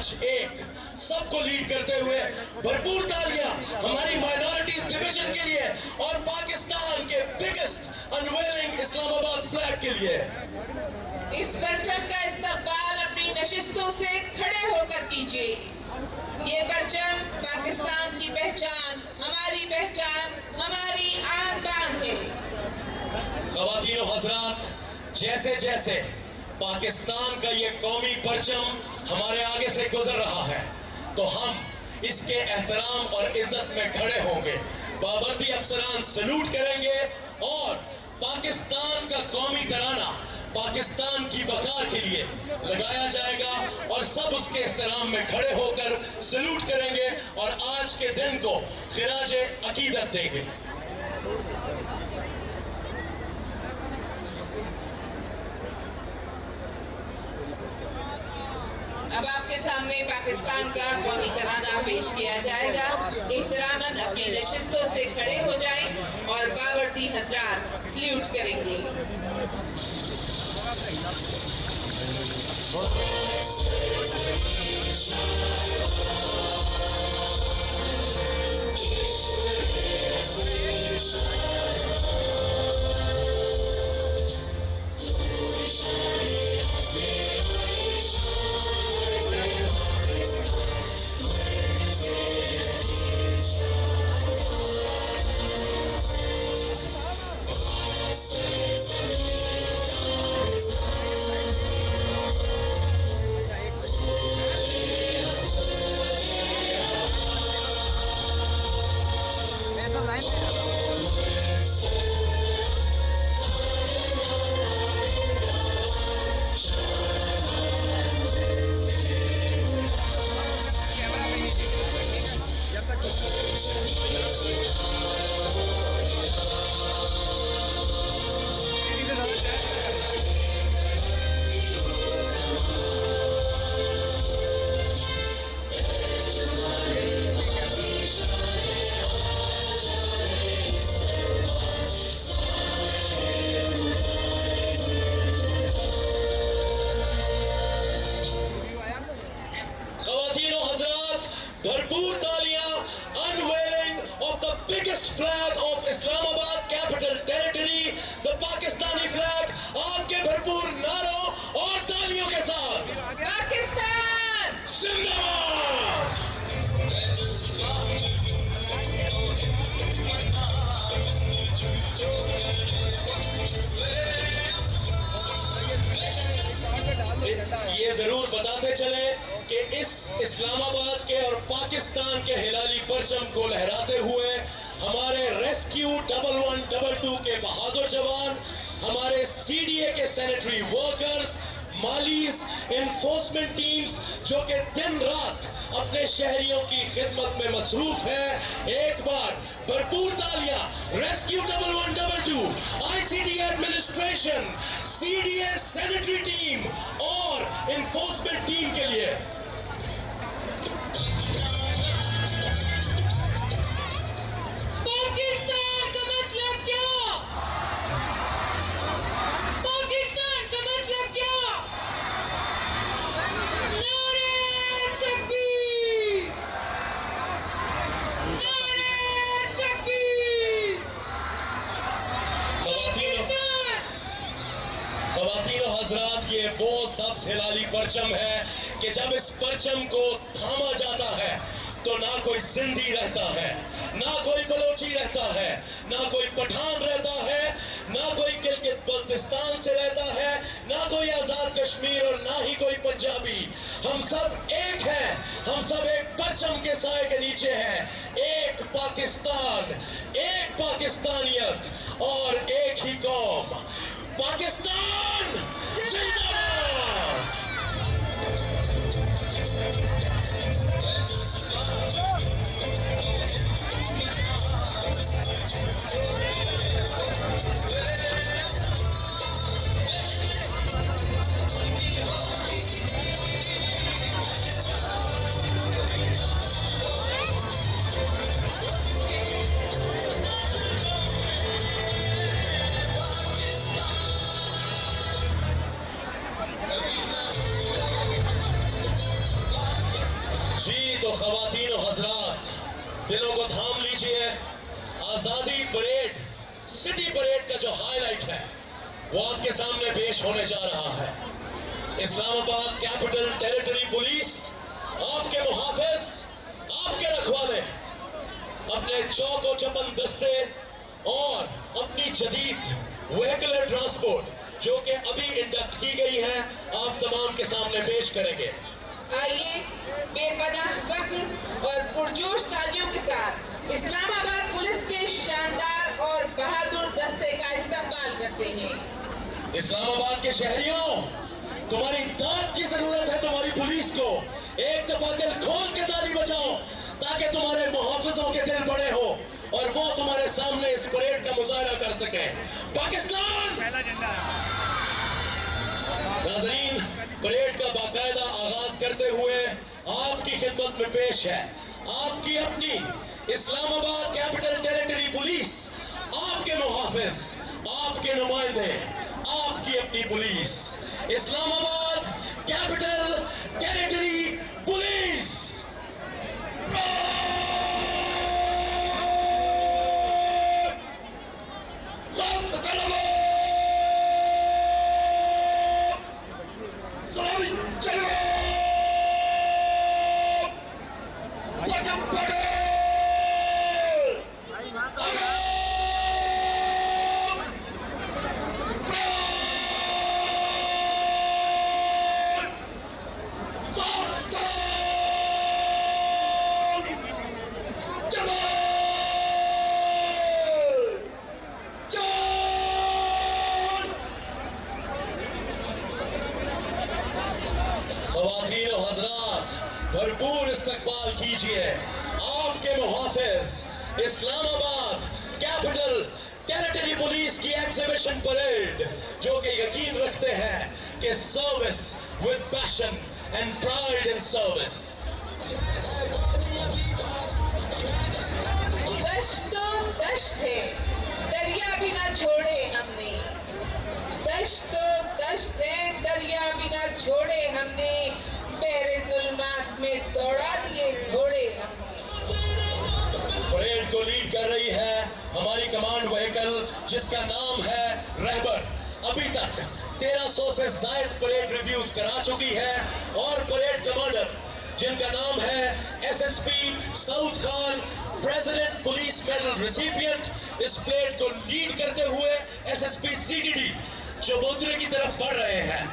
आज एक सबको लीड करते हुए भरपूर तालियां हमारी माइनॉरिटीज डिवीजन के लिए और पाकिस्तान के बिगेस्ट अनवेलिंग इस्लामाबाद फ्लैग के लिए। इस परचम का इस्तकबाल अपनी नशिस्तों से खड़े होकर कीजिए। ये परचम पाकिस्तान की पहचान, हमारी आन बान है। ख़वातीन और हज़रात, जैसे जैसे पाकिस्तान का ये कौमी परचम हमारे आगे से गुजर रहा है तो हम इसके एहतराम और इज्जत में खड़े होंगे, बावर्दी अफसरान सलूट करेंगे और पाकिस्तान का कौमी तराना पाकिस्तान की वकार के लिए लगाया जाएगा और सब उसके एहतराम में खड़े होकर सलूट करेंगे और आज के दिन को खिराज अकीदत देंगे। अब आपके सामने पाकिस्तान का कौमी तराना पेश किया जाएगा। एहतरामन अपनी नशिस्तों से खड़े हो जाएं और बावर्दी हजरात सल्यूट करेंगे। भरपूर तालियां unveiling of the biggest flag of Islamabad capital territory, the Pakistani flag, आपके भरपूर नारों और तालियों के साथ पाकिस्तान जिंदाबाद। ये जरूर बताते चले कि इस इस्लामाबाद के और पाकिस्तान के हिलाली परचम को लहराते हुए हमारे रेस्क्यू 1112 के बहादुर जवान, हमारे सीडीए के सैनिटरी वर्कर्स, मालीस, इन्फोर्समेंट टीम्स जो कि दिन रात अपने शहरियों की खिदमत में मसरूफ है, एक बार भरपूर तालियां rescue 1112, ICD administration, CDA sanitary team और इन्फोर्समेंट टीम के लिए। पाकिस्तान का मतलब क्या? पाकिस्तान का मतलब क्या? नारे तकबीर! नारे तकबीर! ख़वातीन और हज़रात, ये वो सब्ज़ हिलाली परचम है कि जब इस परचम को थामा जाता है तो ना कोई सिंधी रहता है, ना कोई बलोची रहता है, ना कोई पठान रहता है, ना कोई गिलगित बल्तिस्तान से रहता है, ना कोई आजाद कश्मीर और ना ही कोई पंजाबी। हम सब एक हैं, हम सब एक परचम के साए के नीचे हैं। एक पाकिस्तान, एक पाकिस्तानियत और एक ही कौम। पाकिस्तान जिंदाबाद। दिलों को थाम लीजिए। आजादी परेड, सिटी परेड का जो हाईलाइट है वो आपके सामने पेश होने जा रहा है। इस्लामाबाद कैपिटल टेरिटरी पुलिस आपके मुहाफिज, आपके रखवाले अपने चौको चपन दस्ते और अपनी जदीद व्हीकलर ट्रांसपोर्ट जो कि अभी इंडक्ट की गई है आप तमाम के सामने पेश करेंगे। आइए बेपनाह फख्र और पुरजोश तालियों के साथ इस्लामाबाद पुलिस के शानदार और बहादुर दस्ते का इस्तकबाल करते हैं। इस्लामाबाद के शहरियों, तुम्हारी दाद की जरूरत है तुम्हारी पुलिस को। एक दफा दिल खोल के ताली बजाओ ताकि तुम्हारे मुहाफिजों के दिल बड़े हो और वो तुम्हारे सामने इस परेड का मुजाहरा कर सके। पाकिस्तान! नाज़रीन, परेड का बाकायदा आगाज करते हुए आपकी खिदमत में पेश है आपकी अपनी इस्लामाबाद कैपिटल टेरिटरी पुलिस, आपके मुहाफिज, आपके नुमाइंदे, आपकी अपनी police, Islamabad capital territory police. ख़वातीन और हज़रात, भरपूर इस्तकबाल कीजिए आपके मुहाफिज इस्लामाबाद कैपिटल टेरिटरी पुलिस की एग्जीबिशन परेड जो कि यकीन रखते हैं कि service with passion and pride in service. दश्त तो दश्त है, दरिया भी ना छोड़े हमने। दश्त तो दश्त है, दरिया भी ना छोड़े हमने। बहरे जुल्मात में दौड़ा दिए घोड़े हमने। परेड को लीड कर रही है हमारी कमांड व्हीकल जिसका नाम है रहबर। अभी तक 1300 से ज्यादा परेड रिव्यूज करा चुकी है और परेड कमांडर जिनका नाम है SSP Saud Khan, president police medal recipient, इस परेड को लीड करते हुए एसएसपी सीडीडी चबूतरे की तरफ बढ़ रहे हैं।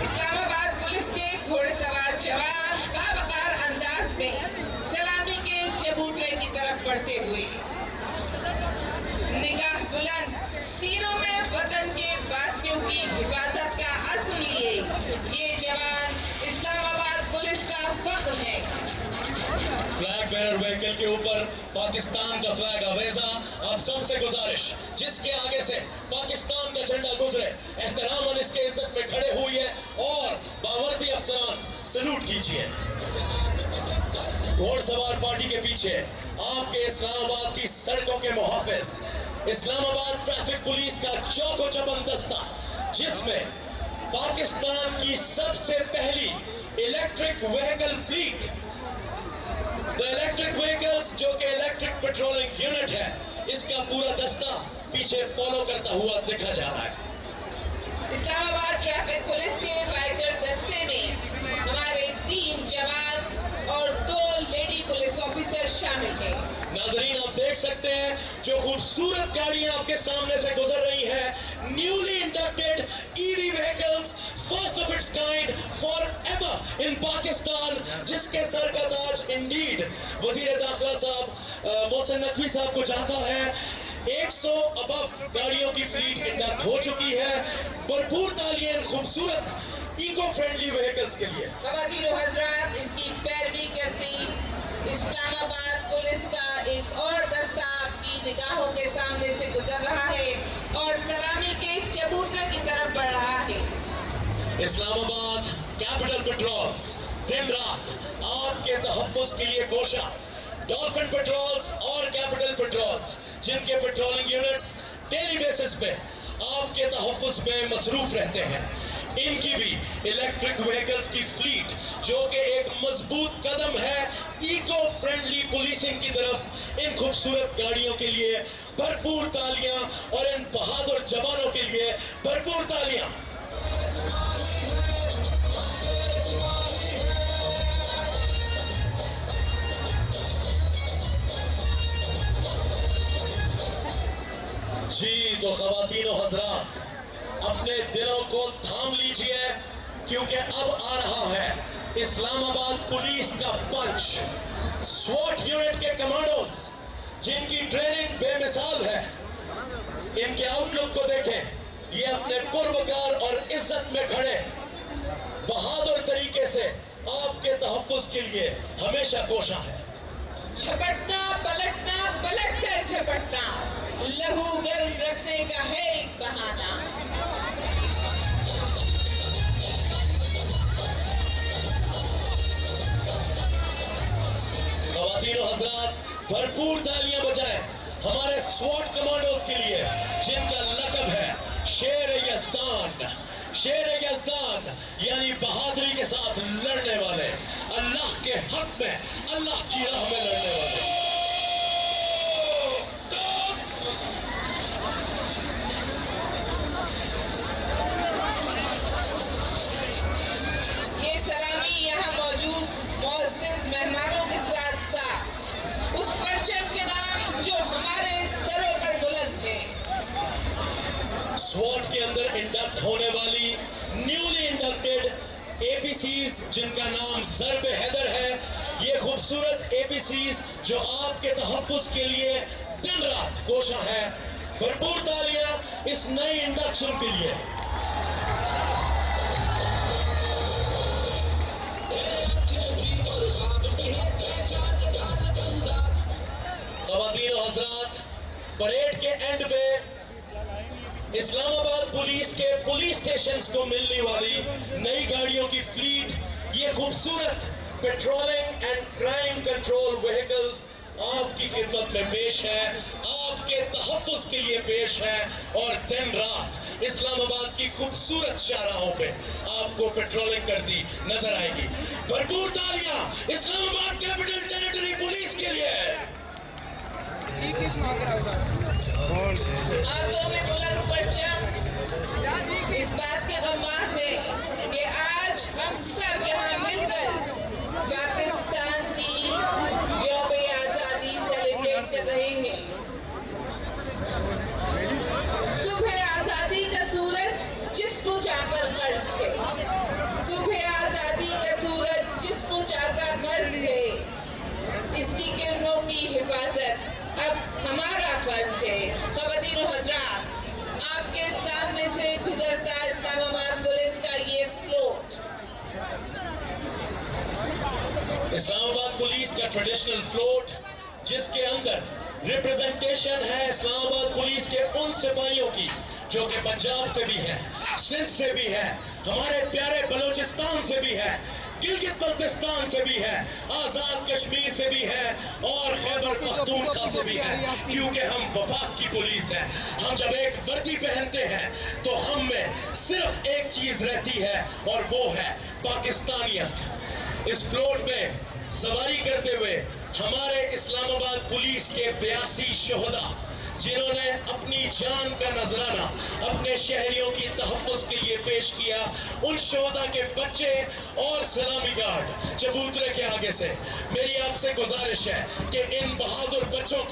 इस्लामाबाद पुलिस के घोड़सवार जवान बावकार अंदाज में सलामी के चबूतरे की तरफ बढ़ते हुए निगाह बुलंद, सीनों में वतन के वासियों की हिफाजत का अज़्म लिए ये जवान इस्लामाबाद पुलिस का फख्र है। फ्लैग बेरर व्हीकल के ऊपर पाकिस्तान का फ्लैग आवेजा। आप सबसे गुजारिश, जिसके आगे से पाकिस्तान का झंडा गुजरे एहतरामन इसके इज्जत में खड़े हुए और बावर्दी अफसरान सलूट कीजिए। घोड़सवार पार्टी के पीछे आपके इस्लामाबाद की सड़कों के मुहाफिज इस्लामाबाद ट्रैफिक पुलिस का चौको चबन दस्ता जिसमें पाकिस्तान की सबसे पहली electric vehicle fleet the electric vehicles जो कि इलेक्ट्रिक पेट्रोलिंग यूनिट है, इसका पूरा दस्ता पीछे फॉलो करता हुआ दिखा जा रहा है। इस्लामाबाद ट्रैफिक पुलिस के बाइकर दस्ते में हमारे 3 जवान और 2 लेडी पुलिस ऑफिसर शामिल हैं। नाजरीन, आप देख सकते हैं जो खूबसूरत गाड़ियां आपके सामने से गुजर रही हैं, newly inducted EV vehicles, first of its kind for ever in Pakistan, जिसके सर का ताज इंडीड वजीर दाखिला साहब मोहसिन नकवी साहब को जाता है। 100 अबव गाड़ियों की फ्लीट इंडक्ट हो चुकी है। भरपूर तालियां खूबसूरत इको फ्रेंडली व्हीकल्स के लिए। ख़वातीन और हज़रात, इनकी पैरवी करती इस्लामाबाद पुलिस का एक और दस्ता आपकी निगाहों के सामने से गुजर रहा है और सलामी के चबूतरे की तरफ बढ़ रहा है। इस्लामाबाद कैपिटल पेट्रोल्स दिन रात आपके तहफ़्फ़ुज़ के लिए कोशा, डॉल्फिन पेट्रोल्स और कैपिटल पेट्रोल्स जिनके पेट्रोलिंग यूनिट्स डेली बेसिस पे आपके तहफ़्फ़ुज़ में मसरूफ रहते हैं, इनकी भी इलेक्ट्रिक व्हीकल्स की फ्लीट जो कि एक मजबूत मजबूत कदम है इको फ्रेंडली पुलिसिंग की तरफ। इन खूबसूरत गाड़ियों के लिए भरपूर तालियां और इन बहादुर जवानों के लिए भरपूर तालियां। जी तो ख़वातीन और हज़रात, अपने दिलों को थाम लीजिए, क्योंकि अब आ रहा है इस्लामाबाद पुलिस का पंच। स्वॉट यूनिट के कमांडोज जिनकी ट्रेनिंग बेमिसाल है, इनके आउटलुक को देखें। ये अपने पुरवकार और इज्जत में खड़े बहादुर तरीके से आपके तहफ़्फ़ुज़ के लिए हमेशा कोशा है। झपटना पलटना, पलट कर झपटना, लहू गर्म रखने का है एक बहाना। ख़वातीन और हज़रात, भरपूर तालियां बजाएं हमारे स्वॉट कमांडोज के लिए, जिनका लक़ब है शेर-ए-यज़दान। शेर-ए-यज़दान यानी बहादुरी के साथ लड़ने वाले, अल्लाह के हक में, अल्लाह की राह में लड़ने वाले। ये सलामी यहाँ मौजूद मुअज़्ज़िज़ मेहमानों के साथ साथ उस परचम के नाम जो हमारे सरों पर बुलंद है। स्वॉट के अंदर इंडक्ट होने वाली न्यूली इंडक्टेड APCs, जिनका नाम ज़र्ब हैदर है। ये खूबसूरत APCs जो आपके तहफ़्फ़ुज़ के लिए दिन रात कोशा है। भरपूर तालियां इस नई इंडक्शन के लिए। ख़वातीन और हज़रात, परेड के एंड पे इस्लामाबाद पुलिस के पुलिस स्टेशंस को मिलने वाली नई गाड़ियों की फ्लीट, ये खूबसूरत patrolling and crime control vehicles आपकी खिदमत में पेश है, आपके तहफ़्फ़ुज़ के लिए पेश है। और दिन रात इस्लामाबाद की खूबसूरत शाहराहों पे आपको पेट्रोलिंग करती नजर आएगी। भरपूर तालियां इस्लामाबाद कैपिटल टेरिटरी पुलिस के लिए। हाथों में बुलंद परचम इस बात के गम्माज़ है कि आज हम सब यहाँ मिलकर पाकिस्तान की यौम-ए आज़ादी सेलिब्रेट कर रहे हैं। सुबह आज़ादी का सूरज जिस्म जाकर कर्ज है, सुबह आज़ादी का सूरज जिस्म जाकर कर्ज है। इसकी किरणों की हिफाजत अब हमारा फर्ज है। ख़वातीन और हज़रात, आपके सामने से गुजरता इस्लामाबाद पुलिस का ये फ्लोट, इस्लामाबाद पुलिस का ट्रेडिशनल फ्लोट, जिसके अंदर रिप्रेजेंटेशन है इस्लामाबाद पुलिस के उन सिपाहियों की जो कि पंजाब से भी है, सिंध से भी है, हमारे प्यारे बलूचिस्तान से भी है, गिलगित बल्तिस्तान से भी है, आजाद कश्मीर से भी है और खैबर पख्तूनख्वा से भी है। क्योंकि हम वफाक की पुलिस है। हम जब एक वर्दी पहनते हैं तो हम में सिर्फ एक चीज रहती है और वो है पाकिस्तानियत। इस फ्लोट में सवारी करते हुए हमारे इस्लामाबाद पुलिस के 82 शोहदा, जिन्होंने अपनी जान का नजराना अपने शहरियों की तहफ़्फ़ुज़ के लिए पेश किया, उन शोहदा के बच्चे और सलामी गार्ड चबूतरे के आगे से मेरी आपसे गुजारिश है कि इन बहादुर बच्चों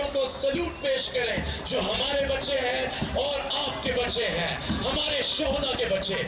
को सल्यूट पेश करें, जो हमारे बच्चे हैं और आपके बच्चे हैं, हमारे शोहदा के बच्चे।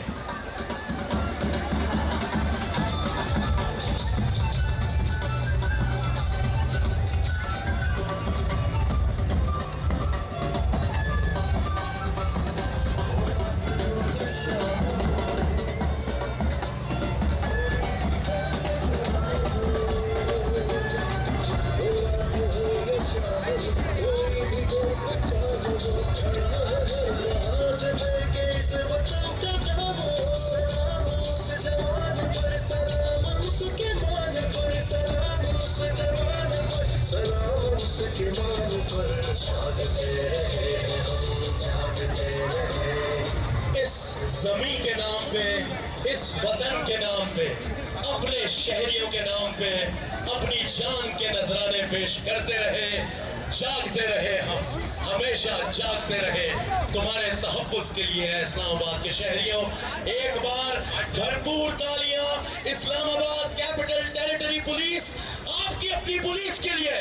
इस जमीन के नाम पे, इस वतन के नाम पे अपने शहरियों के नाम पे अपनी जान के नजराने पेश करते रहे, जागते रहे, हम हमेशा जागते रहे तुम्हारे तहफ़्फ़ुज़ के लिए है इस्लामाबाद के शहरियों। एक बार भरपूर तालियां इस्लामाबाद कैपिटल टेरिटरी पुलिस, आपकी अपनी पुलिस के लिए।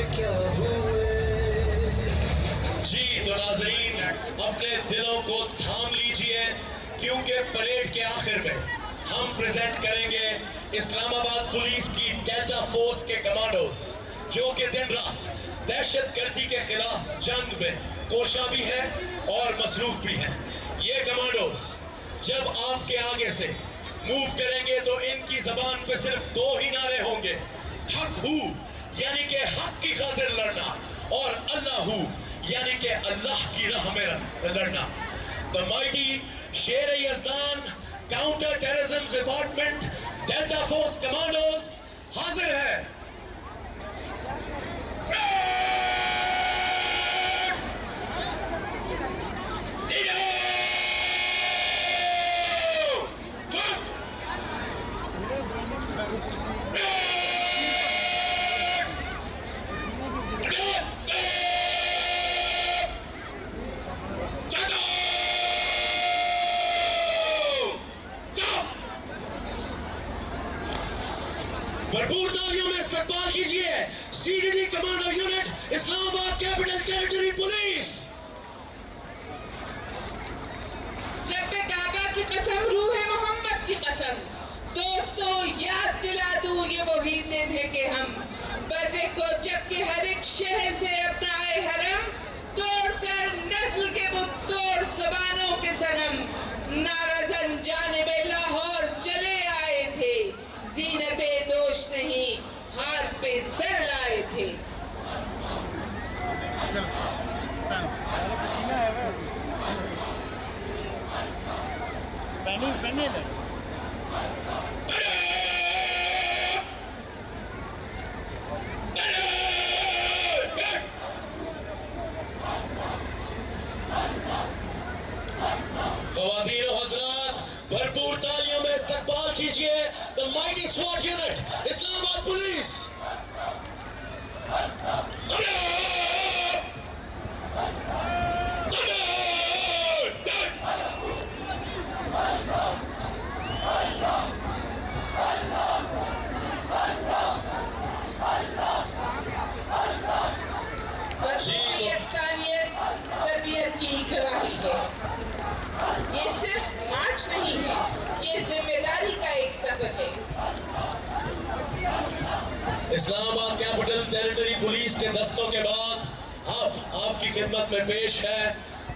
क्या हुए जी तो नाज़रीन, अपने दिलों को थाम लीजिए, क्योंकि परेड के आखिर में हम प्रेजेंट करेंगे इस्लामाबाद पुलिस की डेल्टा फोर्स के कमांडोज, जो कि दिन रात दहशतगर्दी के खिलाफ जंग में कोशा भी हैं और मसरूफ भी हैं। ये कमांडोज जब आपके आगे से मूव करेंगे तो इनकी जबान पे सिर्फ 2 ही नारे होंगे, हक हू यानी कि हक की खातिर लड़ना, और अल्लाह हू यानी कि अल्लाह की राह में लड़ना। द माइटी शेर-ए-यज़दान counter terrorism department delta force commandos हाजिर है। भरपूर तालियों में इस्तकबाल कीजिए CDD commando unit Islamabad capital territory police. रब्बे काबा की कसम, रूहे मोहम्मद की कसम, दोस्तों याद दिला दूं ये वही दिन है कि हम बर्रे कोचक के हर एक शहर से अपनाए हरम, तोड़कर नस्ल के मुद्दोड़ जबानों के सनम, नाराजन जानिबे लाहौर चले आए थे, जीनते दोष नहीं हाथ पे सर लाए थे। ख़वातीन और हज़रात, भरपूर तालियों में इस्तकबाल कीजिए द माइटी स्वॉट यूनिट इस्लामाबाद पुलिस। तरबियत की गवाही है। ये सिर्फ मार्च नहीं है, ये जिम्मेदारी का एक सफर है। इस्लामाबाद कैपिटल टेरिटरी पुलिस के दस्तों के बाद अब आपकी खिदमत में पेश है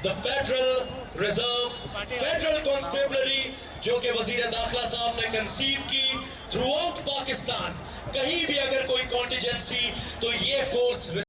the federal reserve federal constabulary, जो कि वजीर दाखिला साहब ने कंसीव की थ्रू आउट पाकिस्तान। कहीं भी अगर कोई कॉन्टिजेंसी तो ये फोर्स